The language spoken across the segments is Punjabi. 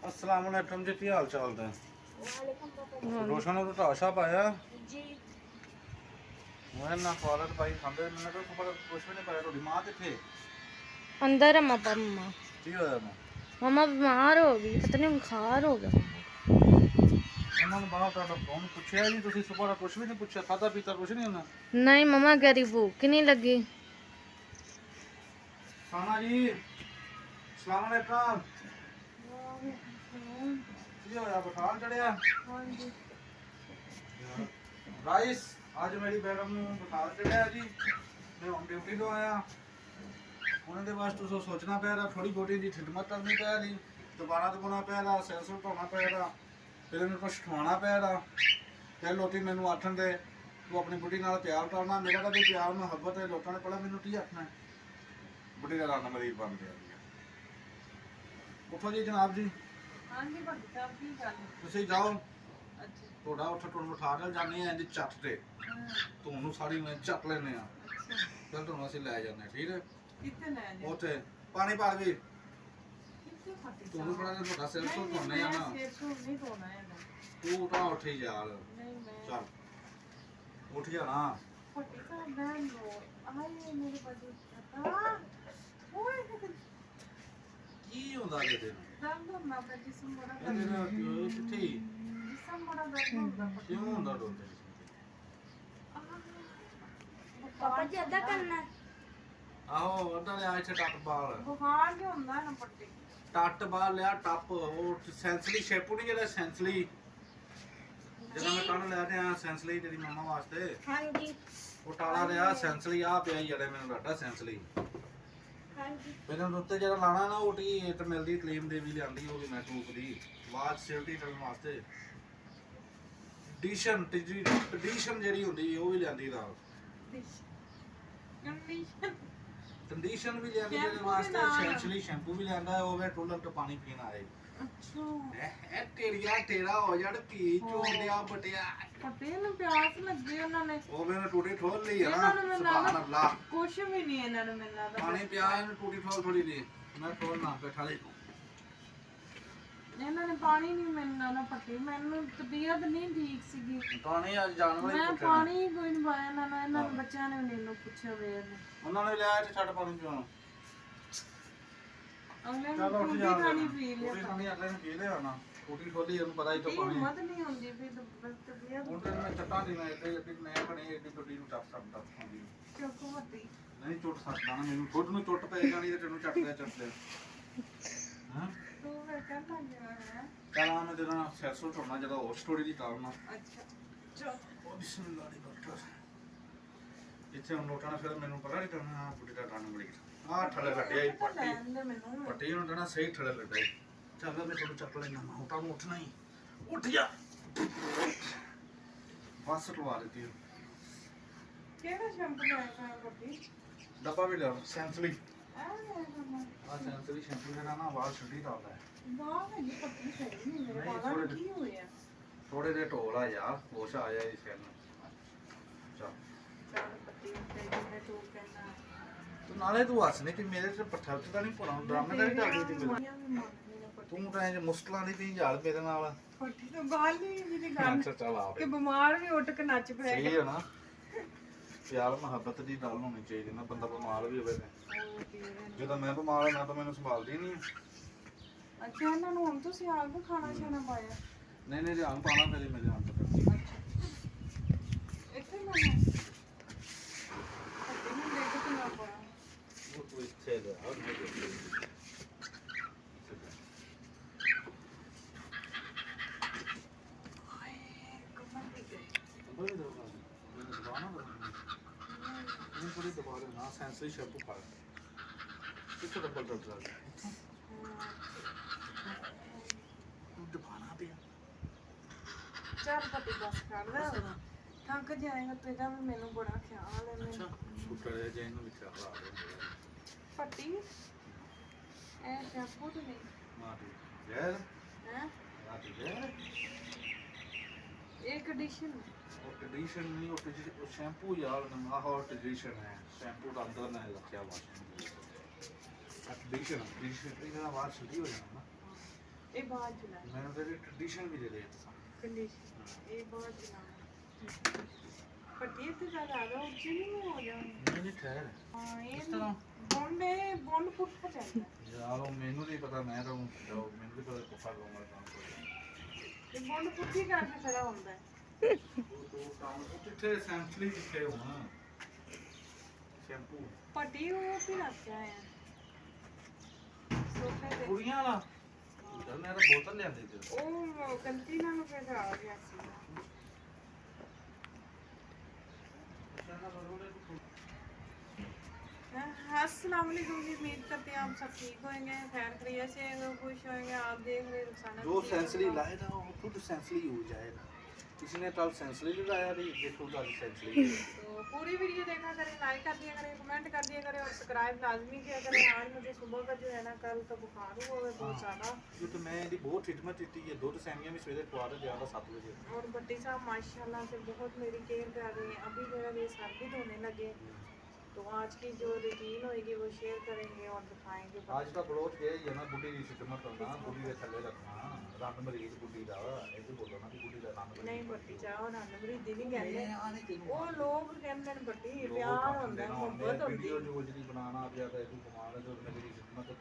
अस्सलाम वालेकुम जी, की हाल चाल है? वालेकुम पापा जी। रोशन ने तो आशा पाया जी मैं ना कॉलर पाई खांदे मैंने तो पर कुछ भी नहीं पाया रोटी मां ते थे अंदर है मम्मा मम्मा की होया मैं मम्मा बीमार हो गई पता नहीं बुखार हो गया मम्मा उन्होंने बाहर का फोन पूछया जी ਤੁਸੀਂ ਸੁਬਾਹ ਕੁਝ ਵੀ ਨਹੀਂ ਪੁੱਛਿਆ ਖਾਦਾ ਪੀਤਾ ਕੁਝ ਨਹੀਂ ਉਹਨਾਂ को। नहीं मम्मा गरी भूख नहीं लगी। साना जी अस्सलाम वालेकुम की होया बुखार चढ़िया राइस आज मेरी बेगम ਨੂੰ बुखार चढ़िया जी मैं ਹੁਣ ਡਿਊਟੀ ਤੋਂ ਆਇਆ ਉਹਨਾਂ ਦੇ ਵਾਸਤੇ ਤੁਸੀਂ ਸੋਚਣਾ ਪਿਆ ਰਾ ਥੋੜੀ ਬੋਟੀ ਦੀ ਖਿਦਮਤ ਕਰਨੀ ਪਿਆ ਦੀ ਦੁਬਾਰਾ ਦਬਾਉਣਾ ਪਿਆ ਰਾ ਸਿਰ ਸੁਰ ਧੋਣਾ ਪਿਆ ਰਾ ਫਿਰ ਇਹਨੂੰ ਕੁਛ ਖਵਾਉਣਾ ਪਿਆ ਰਾ ਤੇ ਲੋਟੀ ਮੈਨੂੰ ਆਖਣ ਦੇ ਤੂੰ ਆਪਣੀ ਬੁੱਢੀ ਨਾਲ ਪਿਆਰ ਕਰਨਾ ਮੇਰਾ ਤਾਂ ਵੀ ਪਿਆਰ ਮੁਹੱਬਤ ਹੈ ਲੋਕਾਂ ਨੇ ਪਹਿਲਾਂ ਮੈਨੂੰ ਕੀ ਆਖਣਾ ਬੁੱਢੀ ਦਾ ਨਾਂ ਮਰੀਜ਼ ਬਣ ਗਿਆ ਉੱਠੋ ਜੀ ਜਨਾਬ ਜੀ ਹਾਂਜੀ ਭਾਜੀ ਸਾਹਿਬ ਕੀ ਗੱਲ ਤੁਸੀਂ ਜਾਓ ਅੱਛਾ ਤੁਹਾਡਾ ਉੱਠ ਤੁਹਾਨੂੰ ਉਠਾ ਕੇ ਜਾਂਦੇ ਆ ਇਹਦੀ ਚੱਟ ਤੇ ਤੁਹਾਨੂੰ ਸਾਰੀ ਮੈਂ ਚੱਕ ਲੈਨੇ ਆ ਅੱਛਾ ਚਲ ਤੁਹਾਨੂੰ ਅਸੀਂ ਲੈ ਜਾਂਦੇ ਠੀਕ ਹੈ ਕਿੱਥੇ ਲੈ ਜਾ ਉੱਥੇ ਪਾਣੀ ਪਾ ਵੀ ਕਿੱਥੇ ਫੱਟੀ ਤੁਹਾਨੂੰ ਬੜਾ ਜਿਹਾ ਤੁਹਾਡਾ ਸਿਰ ਤੋਂ ਧੋਣੇ ਆ ਨਾ ਸਿਰ ਤੋਂ ਨਹੀਂ ਧੋਣਾ ਹੈਗਾ ਤੂੰ ਤਾਂ ਉੱਠ ਹੀ ਯਾਰ ਨਹੀਂ ਮੈਂ ਚੱਲ ਉੱਠ ਜਾ ਨਾ ਫੱਟੀ ਸਾਹਿਬ ਮੈਂ ਲੋ ਆਏ ਮੇਰੇ ਬਾਜੂ ਪਤਾ ਓਏ ਕੀ ਹੁੰਦਾ ਕਿਤੇ ਦਰਦ ਨਾ ਤਾਂ ਜਿਸਮ ਬੜਾ ਇਹਦੇ ਨਾਲ ਕਿੱਥੇ ਜਿਸਮ ਬੜਾ ਦਰਦ ਹੁੰਦਾ ਕਿਉਂ ਹੁੰਦਾ ਡੋਲਦੇ पापा जी अदा करना है। ਆਹੋ ਅੱਧਾ ਲਿਆ ਇੱਥੇ ਟੱਪ ਬਾਲ ਬੁਖਾਰ ਵੀ ਹੁੰਦਾ ਨਾ ਪੱਟੀ ਟੱਟ ਬਾਲ ਲਿਆ ਟੱਪ ਉਹ ਸੈਂਸਲੀ ਸ਼ੈਪੂ ਨਹੀਂ ਜਿਹੜਾ ਸੈਂਸਲੀ ਜਦੋਂ ਮੈਂ ਕੱਲ ਲੈ ਰਿਹਾ ਸੈਂਸਲੀ ਤੇਰੀ ਮੰਮਾ ਵਾਸਤੇ हाँ जी ਉਹ ਟਾਲਾ ਲਿਆ ਸੈਂਸਲੀ ਆ ਪਿਆ ਹੀ ਜਿਹੜੇ ਮੈਨੂੰ ਲੱਗਾ ਸੈਂਸਲੀ हाँ जी ਪਹਿਲਾਂ ਉੱਤੇ ਜਿਹੜਾ ਲਾਣਾ ਨਾ ਉਹ ਟੀ ਇਟ ਮਿਲਦੀ ਕਲੀਮ ਦੇ ਵੀ ਲਿਆਂਦੀ ਉਹ ਵੀ ਮੈਂ ਟੂਪ ਦੀ ਆਵਾਜ਼ ਸਿਲਟੀ ਕਰਨ ਵਾਸਤੇ ਡੀਸ਼ਨ ਜਿਹੜੀ ਹੁੰਦੀ ਉਹ ਵੀ ਲਿਆਂਦੀ ਨਾਲ ਕੰਡੀਸ਼ਨ ਕੰਡੀਸ਼ਨ ਵੀ ਲਿਆਂਦੀ ਸ਼ੈਂਪੂ ਜਿਹਦੇ ਵੀ ਵਾਸਤੇ ਨਾਲ। ਸੈਂਚੁਰੀ ਸ਼ੈਂਪੂ ਵੀ ਲਿਆਂਦਾ ਉਹ ਵੇ ਟੋਲਰ ਤੋਂ ਪਾਣੀ ਪੀਣ ਆਏ ਅੱਛਾ ਇਹ ਤੇਰੀਆ ਤੇਰਾ ਹੋ ਜਾਣ ਕੀ ਚੋੜਿਆ ਬਟਿਆ ਪੱਟੀ ਨੂੰ ਪਿਆਸ ਲੱਗੀ ਉਹਨਾਂ ਨੇ ਉਹ ਵੇ ਟੂਟੀ ਠੋਲ ਲਈ ਆ ਇਹਨਾਂ ਨਾ ਨੂੰ ਸੁਭਾਨ ਮਿਲਣਾ ਅੱਲਾਹ ਕੁਛ ਵੀ ਨਹੀਂ ਇਹਨਾਂ ਨੂੰ ਮਿਲਣਾ ਪਾਣੀ ਪਿਆ ਇਹਨੂੰ ਟੂਟੀ ਠੋਲ ਥੋੜੀ ਦੀ ਮੈਂ ਠੋਲ ਨਾ ਬੈਠਾ ਲਈ ਇਹਨਾਂ ਨੇ ਪਾਣੀ ਨਹੀਂ ਮਿਲਣਾ ਨਾ ਪੱਟੀ ਮੈਨੂੰ ਤਬੀਅਤ ਨਹੀਂ ਠੀਕ ਸੀਗੀ ਪਾਣੀ ਅੱਜ ਜਾਨਵਰ ਹੀ ਮੈਂ ਪੁੱਛੇ ਪਾਣੀ ਕੋਈ ਨਹੀਂ ਪਾਇਆ ਨਾ ਇਹਨਾਂ ਨੂੰ ਬੱਚਿਆਂ ਨੇ ਵੀ ਨਹੀਂ ਪੁੱਛਿਆ ਵੇ ਉਹਨਾਂ ਨੇ ਲਿਆ ਤੇ ਛੱਡ ਪਾਣੀ ਪੀਉਣ ਅਗਲੇ ਚਲ ਨੂੰ ਉੱਠ ਟੂਟੀ ਜਾ ਪਾਣੀ ਪੀ ਲਿਆ ਟੂਟੀ ਪਾਣੀ ਅਗਲੇ ਨੇ ਪੀ ਲਿਆ ਨਾ ਟੂਟੀ ਠੋਲੀ ਇਹਨੂੰ ਪਤਾ ਹੀ ਤਾਂ ਪਾਣੀ ਹਿੰਮਤ ਨਹੀਂ ਹੁੰਦੀ ਵੀ ਤਬੀਅਤ ਹੁਣ ਤੇ ਮੈਂ ਚੱਟਾਂ ਦੀ ਮੈਂ ਏਡੀ ਮੈਂ ਬਣੀ ਏਡੀ ਟੁੱਟੀ ਨੂੰ ਟੱਪ ਖਾਂਦੀ ਚੁੱਕ ਵੱਡੀ ਨਹੀਂ ਚੁੱਟ ਸਕਦਾ ਨਾ ਮੈਨੂੰ ਖੁਦ ਨੂੰ ਚੁੱਟ ਪੈ ਜਾਣੀ ਤੇ ਤੈਨੂੰ ਚੱਟਦੇ ਹਾਂ ਤੂੰ ਵੇ ਕਰਨਾ ਜਿਹੜਾ ਹੈ ਚੱਲ ਆ ਮੈਂ ਤੇਰਾ ਸਰਸੋਂ ਢੋਣਾ ਜਦੋਂ ਹੋਰ ਸਟੋਰੀ ਦੀ ਤਾਲ ਨਾ ਅੱਛਾ ਚਲ ਉਹ ਬਿਸਮਿਲ੍ਲਾਹ ਦੀ ਡਾਕਟਰ ਇੱਥੇ ਹੁਣ ਲੋਟਾਂ ਫਿਰ ਮੈਨੂੰ ਪਤਾ ਨਹੀਂ ਕਰਨਾ ਆ ਬੁੱਢੀ ਦਾ ਟਾਣ ਬੜੀ ਆ ਠਲੇ ਲੱਡਿਆ ਹੀ ਪੱਟੀ ਲੈਂਦੇ ਮੈਨੂੰ ਪੱਟੀ ਨੂੰ ਦੇਣਾ ਸਹੀ ਠਲੇ ਲੱਡਿਆ ਚੱਲ ਮੈਂ ਤੁਹਾਨੂੰ ਚੱਕ ਲੈਣਾ ਮੈਂ ਉਟਾ ਨੂੰ ਉੱਠਣਾ ਹੀ ਉੱਠ ਜਾ ਬਸ ਲਵਾ ਦਿੱਤੀ ਕਿਹੜਾ ਸ਼ੈਂਪੂ ਲਾਇਆ ਵੱਡੀ ਡੱਬਾ ਵੀ ਲਿਆ ਸੈਂਸਲੀ ਆ ਆ ਸੈਂਸਲੀ ਸ਼ੈਂਪੂ ਜਿਹੜਾ ਨਾ ਵਾਲ ਛੱਡੀ ਦਾ ਹੈ ਬਾਹਰ ਨਹੀਂ ਪੱਟੀ ਸਹੀ ਨਹੀਂ ਮੇਰੇ ਨਹੀਂ, ਵਾਲਾਂ ਨੂੰ ਥੋੜ੍ਹੇ ਕੀ ਹੋਇਆ ਥੋੜੇ ਦੇ ਢੋਲ ਆ ਯਾਰ ਹੋਸ਼ ਆ ਜਾਏ ਇਸ ਨੂੰ ਚੱਲ ਚਾਰ ਪੱਟੀ ਉੱਤੇ ਜਿੰਨੇ ਤੂੰ ਕਹਿਣਾ ਤੂੰ ਨਾਲੇ ਤੂੰ ਹੱਸ ਨਹੀਂ ਕਿ ਮੇਰੇ ਤੇ ਪੱਠਾ ਤੇ ਤਾਂ ਨਹੀਂ ਪੜਾਉਂ ਡਰਾਮੇ ਤਾਂ ਨਹੀਂ ਕਰਦੀ ਤੀ ਮੈਨੂੰ ਤੂੰ ਤਾਂ ਇੰਜ ਮੁਸ਼ਕਲਾਂ ਦੀ ਪਈ ਯਾਰ ਮੇਰੇ ਨਾਲ ਪੱਟੀ ਤੋਂ ਗੱਲ ਨਹੀਂ ਮੇਰੀ ਗੱਲ ਅੱਛਾ ਚੱਲ ਆ ਕਿ ਬਿਮਾਰ ਵੀ ਉੱਠ ਕੇ ਨੱਚ ਸਹੀ ਪਏਗਾ ਹੈ ਨਾ ਪਿਆਰ ਮੁਹੱਬਤ ਦੀ ਗੱਲ ਹੋਣੀ ਚਾਹੀਦੀ ਨਾ ਬੰਦਾ ਬਿਮਾਰ ਵੀ ਹੋਵੇ ਤੇ ਜਦੋਂ ਮੈਂ ਬਿਮਾਰ ਹਾਂ ਤਾਂ ਮੈਨੂੰ ਸੰਭਾਲਦੀ ਨਹੀਂ ਅੱਛਾ ਇਹਨਾਂ ਨੂੰ ਹੁਣ ਤੁਸੀਂ ਆਪ ਖਾਣਾ ਛਾਣਾ ਪਾਇਆ ਨਹੀਂ ਨਹੀਂ ਧਿਆਨ ਪਾਣਾ ਮੇਰੇ ਮੇਰੇ ਹੱਥ ਤੇ ਇੱਥੇ ਮੈਂ ਪੱਟੀ ਨੂੰ ਦੇਖ ਕੇ ਨਾ ਪਾਇਆ ਉਹ ਤੂੰ ਇੱਥੇ ਦੇ ਆ ਮੈਂ ਦੇ ਬੜੀ ਦਵਾ ਮੈਨੂੰ ਦਵਾ ਨਾ ਨਹੀਂ ਬੜੀ ਦਵਾ ਦੇ ਨਾ ਸੈਂਸਰੀ ਸ਼ੈਂਪੂ ਪਾ ਕਿੱਥੇ ਡੱਬਲ ਡੱਬਲ ਜਾ ਦਵਾਨਾ ਪਿਆ ਚਾਰ ਪੱਟੀ ਬਸ ਕਰ ਲੈ ਹੁਣ। ਥੱਕ ਜਾਏਗਾ ਤੇ ਇਹਦਾ ਵੀ ਮੈਨੂੰ ਬੜਾ ਖਿਆਲ ਹੈ ਅੱਛਾ ਮੈਨੂੰ ਸ਼ੁਕਰ ਹੈ ਜੇ ਇਹਨੂੰ ਵੀ ਖਿਆਲ ਆ ਰਿਹਾ ਪੱਟੀ ਇਹ ਸ਼ੈਂਪੂ ਤੇ ਨਹੀਂ ਮਾਰੀ ਯਾਰ ਹੈ ਆਤੀ ਯਾਰ ਇਹ ਕੰਡੀਸ਼ਨ ਉਹ ਕੰਡੀਸ਼ਨ ਨਹੀਂ ਉਹ ਸ਼ੈਂਪੂ ਯਾਰ ਨਾ ਆਹ ਕੰਡੀਸ਼ਨ ਹੈ ਸ਼ੈਂਪੂ ਦਾ ਅੰਦਰ ਨਾ ਰੱਖਿਆ ਵਾਸ਼ਿੰਗ ਕੰਡੀਸ਼ਨ ਇਹਦਾ ਬਾਅਦ ਛੁੱਟੀ ਹੋ ਜਾਣਾ ਨਾ ਇਹ ਬਾਅਦ ਚ ਲੈ ਮੈਨੂੰ ਤੇਰੀ ਟ੍ਰੈਡੀਸ਼ਨ ਵੀ ਦੇ ਦੇ ਕੰਡੀਸ਼ਨ ਇਹ ਬਾਅਦ ਚ ਨਾ ਪੱਟੀ ਤੇ ਜ਼ਿਆਦਾ ਆ ਗਿਆ ਉੱਚੀ ਨਹੀਂ ਹੋ ਜਾਣੀ ਨਹੀਂ ਠਹਿਰ ਹਾਂ ਇਸ ਇਹ ਤਰ੍ਹਾਂ ਬੌਂਡ ਫੁੱਟ ਹੋ ਜਾਂਦਾ ਯਾਰ ਉਹ ਮੈਨੂੰ ਨਹੀਂ ਪਤਾ ਮੈਂ ਤਾਂ ਮੈਨੂੰ ਵੀ ਪਤਾ ਕੁੱਫਾ ਲਵਾਂਗਾ ਕੰਮ ਇਹ ਬੌਂਡ ਫੁੱਟ ਹੀ ਕਰਕੇ ਖੜਾ ਹੁੰਦਾ ਹੈ ਉਹ ਕੰਮ ਉਹ ਕਿੱਥੇ ਸੈਂਪਲੀ ਕਿੱਥੇ ਹੋਣਾ ਸ਼ੈਂਪੂ ਪੱਟੀ ਉਹ ਤੇ ਰੱਖਿਆ ਹੈ ਸੋਫੇ ਤੇ ਕੁੜੀਆਂ ਵਾਲਾ ਚੱਲ ਮੈਂ ਤਾਂ ਬੋਤਲ ਲਿਆਂਦੀ ਤੇ ਉਹ ਗਲਤੀ ਨਾਲ ਫਿਰ ਆ ਗਿਆ ਸੀ अस्सलाम वालेकुम जी उम्मीद करते हैं आप सब ठीक होंगे खैर खैरियत से खुश होंगे आप देख रहे रुखसाना जो सेंसली लाएगा वो खुद सेंसली हो जाएगा किसी ने कल सेंसली लगाया नहीं ये खुद आज सेंसली तो पूरी वीडियो देखा करें लाइक कर दिया करें कमेंट कर दिया करें और सब्सक्राइब लाजमी किया करें आज मुझे सुबह का जो है ना कल का बुखार हुआ है बहुत ज़्यादा ये तो मैं ये बहुत ट्रीटमेंट दी है दो सैनियां भी सवेरे खवा रहे ज़्यादा 7 बजे और भट्टी साहब माशाल्लाह से बहुत मेरी केयर कर रहे हैं अभी मेरा ये सर भी धोने लगे तो आज की जो रूटीन होगी वो शेयर करेंगे और दिखाएंगे आज का ब्लॉग ये है ना बुढ़ी की खिदमत करना बुढ़ी के थल्ले रखना रंग मरीज बुढ़ी का ये बोलो ना कि बुढ़ी का रंग नहीं भट्टी चाहो ना मरीदी नहीं कहते आने के वो लोग कहते हैं भट्टी प्यार होता है मोहब्बत होती वीडियो है जो जल्दी बनाना अब ज्यादा तू कमाल है जो मेरी खिदमत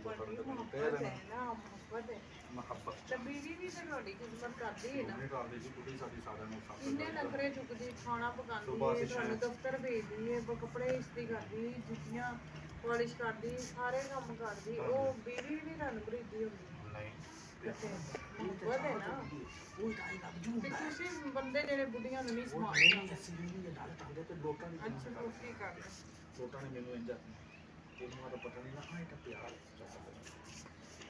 भट्टी करनी मोहब्बत है ना मोहब्बत है ਮੁਹੱਬਤ ਤੇ ਬੀਵੀ ਵੀ ਤੇ ਤੁਹਾਡੀ ਖਿਦਮਤ ਕਰਦੀ ਹੈ ਨਾ ਉਹਨੇ ਕਰਦੇ ਜੀ ਬੁੱਢੀ ਸਾਡੀ ਸਾਰਿਆਂ ਨੂੰ ਸਾਥ ਇੰਨੇ ਨਖਰੇ ਚੁੱਕਦੀ ਖਾਣਾ ਪਕਾਉਂਦੀ ਹੈ ਤੁਹਾਨੂੰ ਦਫ਼ਤਰ ਭੇਜਦੀ ਹੈ ਕੱਪੜੇ ਇਸਤਰੀ ਕਰਦੀ ਜੁੱਤੀਆਂ ਪਾਲਿਸ਼ ਕਰਦੀ ਸਾਰੇ ਕੰਮ ਕਰਦੀ ਉਹ ਬੀਵੀ ਵੀ ਤੁਹਾਨੂੰ ਭਰੀਦੀ ਹੁੰਦੀ ਨਹੀਂ ਮੁਹੱਬਤ ਹੈ ਨਾ ਉਹ ਤਾਂ ਹੀ ਲੱਗ ਜੂ ਤੇ ਤੁਸੀਂ ਬੰਦੇ ਜਿਹੜੇ ਬੁੱਢੀਆਂ ਨੂੰ ਨਹੀਂ ਸੰਭਾਲਦੇ ਅਸੀਂ ਨਹੀਂ ਨਾਲ ਟਾਂਦੇ ਤੇ ਲੋਕਾਂ ਦੀ ਅੱਛਾ ਰੋਟੀ ਕਰਦੇ ਲੋਕਾਂ ਨੇ ਮੈਨੂੰ ਇੰਜ ਇਹਨੂੰ ਤਾਂ ਪਤਾ ਨਹੀਂ ਨਾ ਹਾਂ ਇਹ ਪਿਆਰ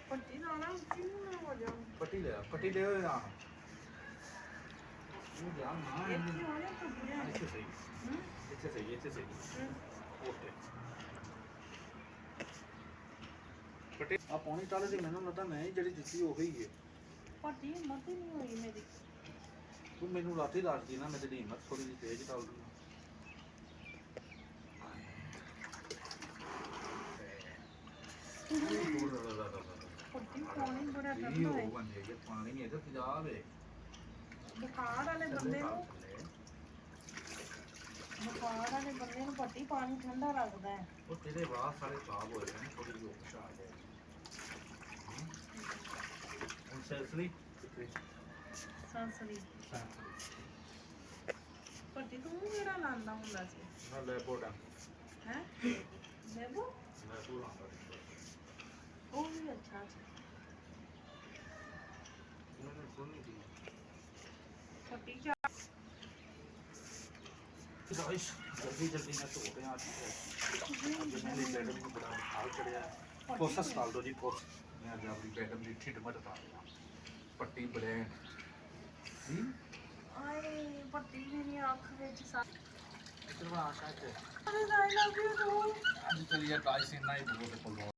ਪੱਟੀ ਨਾਲ ਨਾ ਕਿਉਂ ਨਾ ਹੋ ਜਾ ਪੱਟੀ ਲੈ ਆ ਉਹ ਜਾ ਨਾ ਇੱਥੇ ਹੋਣੇ ਤਾਂ ਇੱਥੇ ਸਹੀ ਓਕੇ ਪੱਟੀ ਆ ਪੌਣੀ ਟਾਲੇ ਦੀ ਮੈਨੂੰ ਲੱਗਦਾ ਮੈਂ ਹੀ ਜਿਹੜੀ ਦਿੱਤੀ ਉਹ ਹੀ ਹੈ ਪੱਟੀ ਮਤ ਨਹੀਂ ਹੋਈ ਮੇਰੀ ਤੂੰ ਮੈਨੂੰ ਰਾਤੀ ਦੱਸਦੀ ਨਾ ਮੈਂ ਤੇਰੀ ਹਿੰਮਤ ਥੋੜੀ ਜਿਹੀ ਤੇਜ਼ ਕਰ ਦੂੰਗਾ ਪੱਟੀ ਪਾਣੀ ਬੜਾ ਇਹ ਠੰਡਾ ਹੈ ਉਹ ਬੰਦੇ ਇਹ ਪਾਣੀ ਇਹਦੇ ਤੇਜ਼ਾਬ ਹੈ ਬੁਖਾਰ ਵਾਲੇ ਬੰਦੇ ਨੂੰ ਪੱਟੀ ਪਾਣੀ ਠੰਡਾ ਲੱਗਦਾ ਹੈ ਉਹ ਤੇਰੇ ਵਾਹ ਸਾਰੇ ਖਰਾਬ ਹੋਏ ਨੇ ਥੋੜੀ ਜਿਹੀ ਉਪਸ਼ ਆ ਜਾਏ ਹੁਣ ਸੈਂਸਲੀ ਸੰਸਰੀ ਪੱਟੀ ਤੂੰ ਕਿਹੜਾ ਲਾਂਦਾ ਹੁੰਦਾ ਸੀ ਨਾ ਲੈ ਪੋਟਾ ਹੈ ਲੈਬੋ ਮੈਂ ਪੂਰਾ ਉਹ ਵੀ ਅੱਛਾ ਸੀ ਉਹਨੇ ਸੁਣੀ ਦੀ ਪੱਟੀ ਚਾ गाइस जल्दी मैं तो होते हैं आज मैंने मैडम को बड़ा हाल चढ़िया प्रोसेस डाल दो जी प्रोसेस मैं आज अपनी मैडम की खिदमत कर रहा पट्टी ब्रांड ਆਏ ਪੱਟੀ ਮੇਰੀ ਅੱਖ ਵਿੱਚ इतना आशा है ਸਾਰੇ ਆਈ ਲਵ ਯੂ ਤੂੰ आज चलिए गाइस इतना ही बहुत है